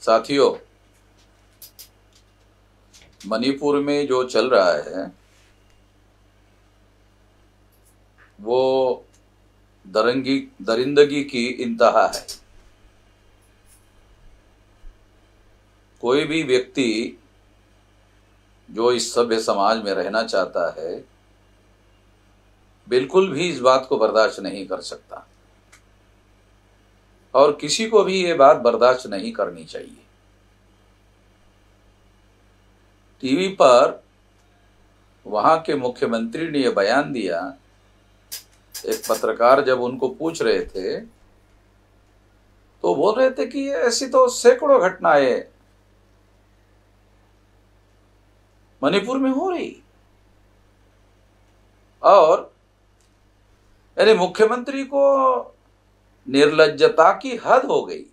साथियों, मणिपुर में जो चल रहा है वो दरिंदगी की इंतहा है। कोई भी व्यक्ति जो इस सभ्य समाज में रहना चाहता है बिल्कुल भी इस बात को बर्दाश्त नहीं कर सकता और किसी को भी ये बात बर्दाश्त नहीं करनी चाहिए। टीवी पर वहां के मुख्यमंत्री ने यह बयान दिया। एक पत्रकार जब उनको पूछ रहे थे तो बोल रहे थे कि ऐसी तो सैकड़ों घटनाएं मणिपुर में हो रही और यानी मुख्यमंत्री को निर्लज्जता की हद हो गई।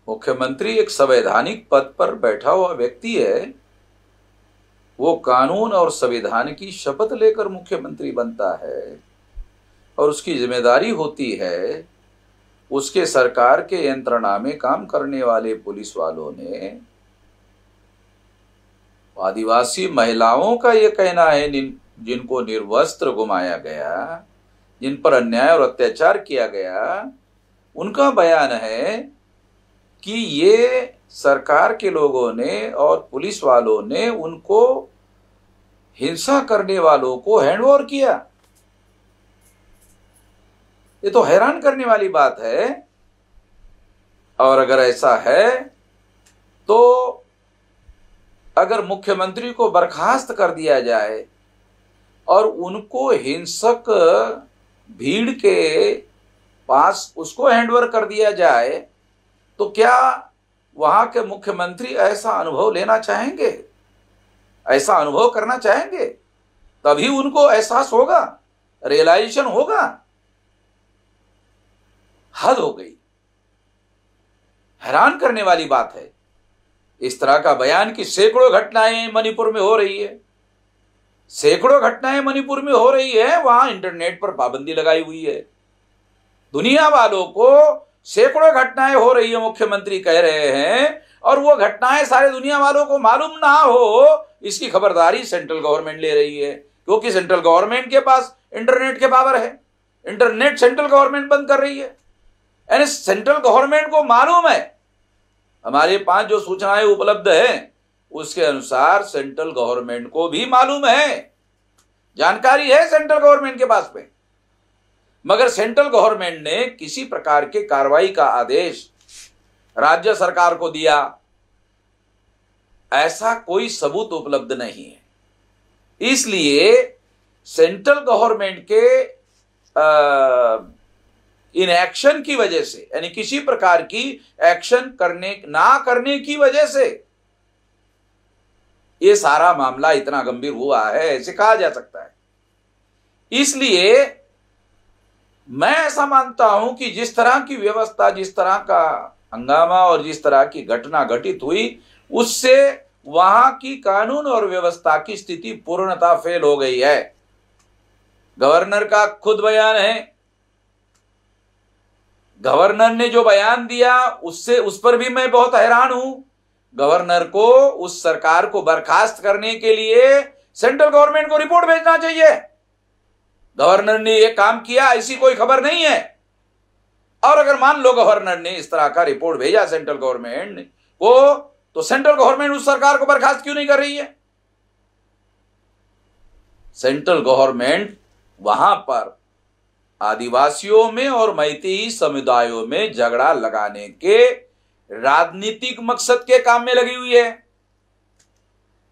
मुख्यमंत्री एक संवैधानिक पद पर बैठा हुआ व्यक्ति है, वो कानून और संविधान की शपथ लेकर मुख्यमंत्री बनता है और उसकी जिम्मेदारी होती है उसके सरकार के यंत्रणा में काम करने वाले पुलिस वालों ने आदिवासी महिलाओं का ये कहना है जिनको निर्वस्त्र घुमाया गया, जिन पर अन्याय और अत्याचार किया गया, उनका बयान है कि ये सरकार के लोगों ने और पुलिस वालों ने उनको हिंसा करने वालों को हैंडओवर किया। ये तो हैरान करने वाली बात है। और अगर ऐसा है तो अगर मुख्यमंत्री को बर्खास्त कर दिया जाए और उनको हिंसक भीड़ के पास उसको हैंडओवर कर दिया जाए तो क्या वहां के मुख्यमंत्री ऐसा अनुभव लेना चाहेंगे, ऐसा अनुभव करना चाहेंगे? तभी उनको एहसास होगा, रियलाइजेशन होगा। हद हो गई, हैरान करने वाली बात है। इस तरह का बयान की सैकड़ों घटनाएं मणिपुर में हो रही है, सैकड़ों घटनाएं मणिपुर में हो रही है। वहां इंटरनेट पर पाबंदी लगाई हुई है। दुनिया वालों को सैकड़ों घटनाएं हो रही है मुख्यमंत्री कह रहे हैं और वो घटनाएं सारे दुनिया वालों को मालूम ना हो इसकी खबरदारी सेंट्रल गवर्नमेंट ले रही है, क्योंकि सेंट्रल गवर्नमेंट के पास इंटरनेट के पावर है। इंटरनेट सेंट्रल गवर्नमेंट बंद कर रही है। यानी सेंट्रल गवर्नमेंट को मालूम है, हमारे पास जो सूचनाएं उपलब्ध है उसके अनुसार सेंट्रल गवर्नमेंट को भी मालूम है, जानकारी है सेंट्रल गवर्नमेंट के पास में। मगर सेंट्रल गवर्नमेंट ने किसी प्रकार के कार्रवाई का आदेश राज्य सरकार को दिया, ऐसा कोई सबूत उपलब्ध नहीं है। इसलिए सेंट्रल गवर्नमेंट के इनएक्शन की वजह से, यानी किसी प्रकार की एक्शन ना करने की वजह से ये सारा मामला इतना गंभीर हुआ है, ऐसे कहा जा सकता है। इसलिए मैं ऐसा मानता हूं कि जिस तरह की व्यवस्था, जिस तरह का हंगामा और जिस तरह की घटना घटित हुई, उससे वहां की कानून और व्यवस्था की स्थिति पूर्णतः फेल हो गई है। गवर्नर का खुद बयान है, गवर्नर ने जो बयान दिया उस पर भी मैं बहुत हैरान हूं। गवर्नर को उस सरकार को बर्खास्त करने के लिए सेंट्रल गवर्नमेंट को रिपोर्ट भेजना चाहिए। गवर्नर ने यह काम किया ऐसी कोई खबर नहीं है। और अगर मान लो गवर्नर ने इस तरह का रिपोर्ट भेजा सेंट्रल गवर्नमेंट को, तो सेंट्रल गवर्नमेंट उस सरकार को बर्खास्त क्यों नहीं कर रही है? सेंट्रल गवर्नमेंट वहां पर आदिवासियों में और मैतेई समुदायों में झगड़ा लगाने के राजनीतिक मकसद के काम में लगी हुई है।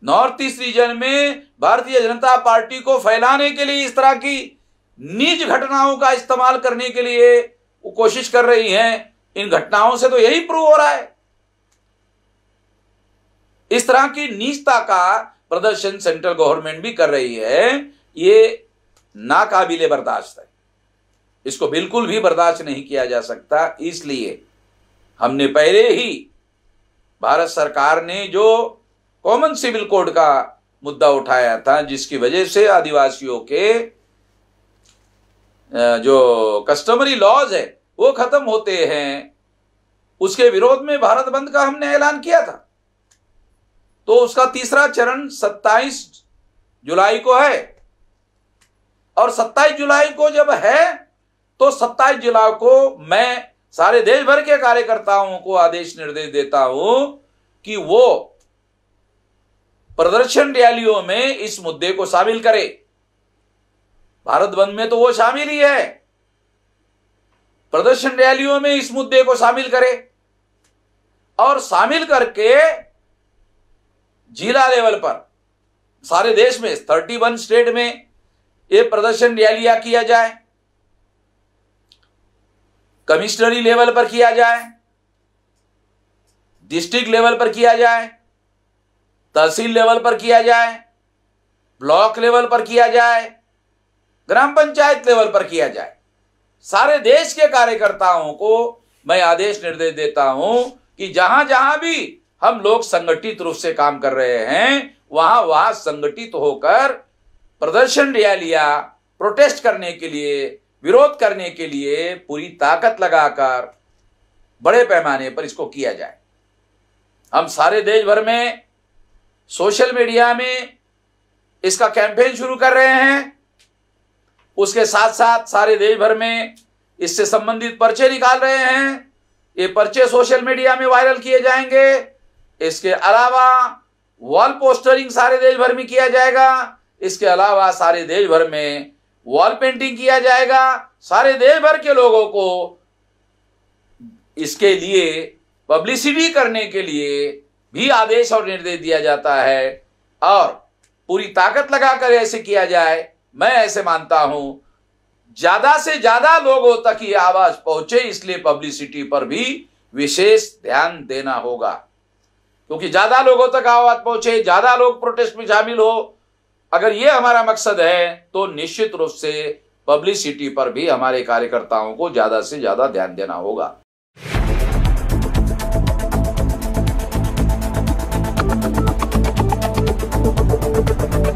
नॉर्थ ईस्ट रीजन में भारतीय जनता पार्टी को फैलाने के लिए इस तरह की नीच घटनाओं का इस्तेमाल करने के लिए वो कोशिश कर रही हैं। इन घटनाओं से तो यही प्रूव हो रहा है। इस तरह की नीचता का प्रदर्शन सेंट्रल गवर्नमेंट भी कर रही है। ये नाकाबिले बर्दाश्त है, इसको बिल्कुल भी बर्दाश्त नहीं किया जा सकता। इसलिए हमने पहले ही भारत सरकार ने जो कॉमन सिविल कोड का मुद्दा उठाया था, जिसकी वजह से आदिवासियों के जो कस्टमरी लॉज है वो खत्म होते हैं, उसके विरोध में भारत बंद का हमने ऐलान किया था। तो उसका तीसरा चरण 27 जुलाई को है, और 27 जुलाई को जब है तो 27 जुलाई को मैं सारे देश भर के कार्यकर्ताओं को आदेश निर्देश देता हूं कि वो प्रदर्शन रैलियों में इस मुद्दे को शामिल करे। भारत बंद में तो वो शामिल ही है, प्रदर्शन रैलियों में इस मुद्दे को शामिल करे, और शामिल करके जिला लेवल पर सारे देश में 31 स्टेट में ये प्रदर्शन रैलियां किया जाए, कमिश्नरी लेवल पर किया जाए, डिस्ट्रिक्ट लेवल पर किया जाए, तहसील लेवल पर किया जाए, ब्लॉक लेवल पर किया जाए, ग्राम पंचायत लेवल पर किया जाए। सारे देश के कार्यकर्ताओं को मैं आदेश निर्देश देता हूं कि जहां जहां भी हम लोग संगठित रूप से काम कर रहे हैं वहां वहां संगठित होकर प्रदर्शन रैलियां प्रोटेस्ट करने के लिए, विरोध करने के लिए पूरी ताकत लगाकर बड़े पैमाने पर इसको किया जाए। हम सारे देश भर में सोशल मीडिया में इसका कैंपेन शुरू कर रहे हैं। उसके साथ साथ सारे देश भर में इससे संबंधित पर्चे निकाल रहे हैं। ये पर्चे सोशल मीडिया में वायरल किए जाएंगे। इसके अलावा वॉल पोस्टरिंग सारे देश भर में किया जाएगा। इसके अलावा सारे देश भर में वॉल पेंटिंग किया जाएगा। सारे देश भर के लोगों को इसके लिए पब्लिसिटी करने के लिए भी आदेश और निर्देश दिया जाता है, और पूरी ताकत लगाकर ऐसे किया जाए। मैं ऐसे मानता हूं ज्यादा से ज्यादा लोगों तक ये आवाज पहुंचे, इसलिए पब्लिसिटी पर भी विशेष ध्यान देना होगा, क्योंकि ज्यादा लोगों तक आवाज पहुंचे, ज्यादा लोग प्रोटेस्ट में शामिल हो। अगर ये हमारा मकसद है तो निश्चित रूप से पब्लिसिटी पर भी हमारे कार्यकर्ताओं को ज्यादा से ज्यादा ध्यान देना होगा।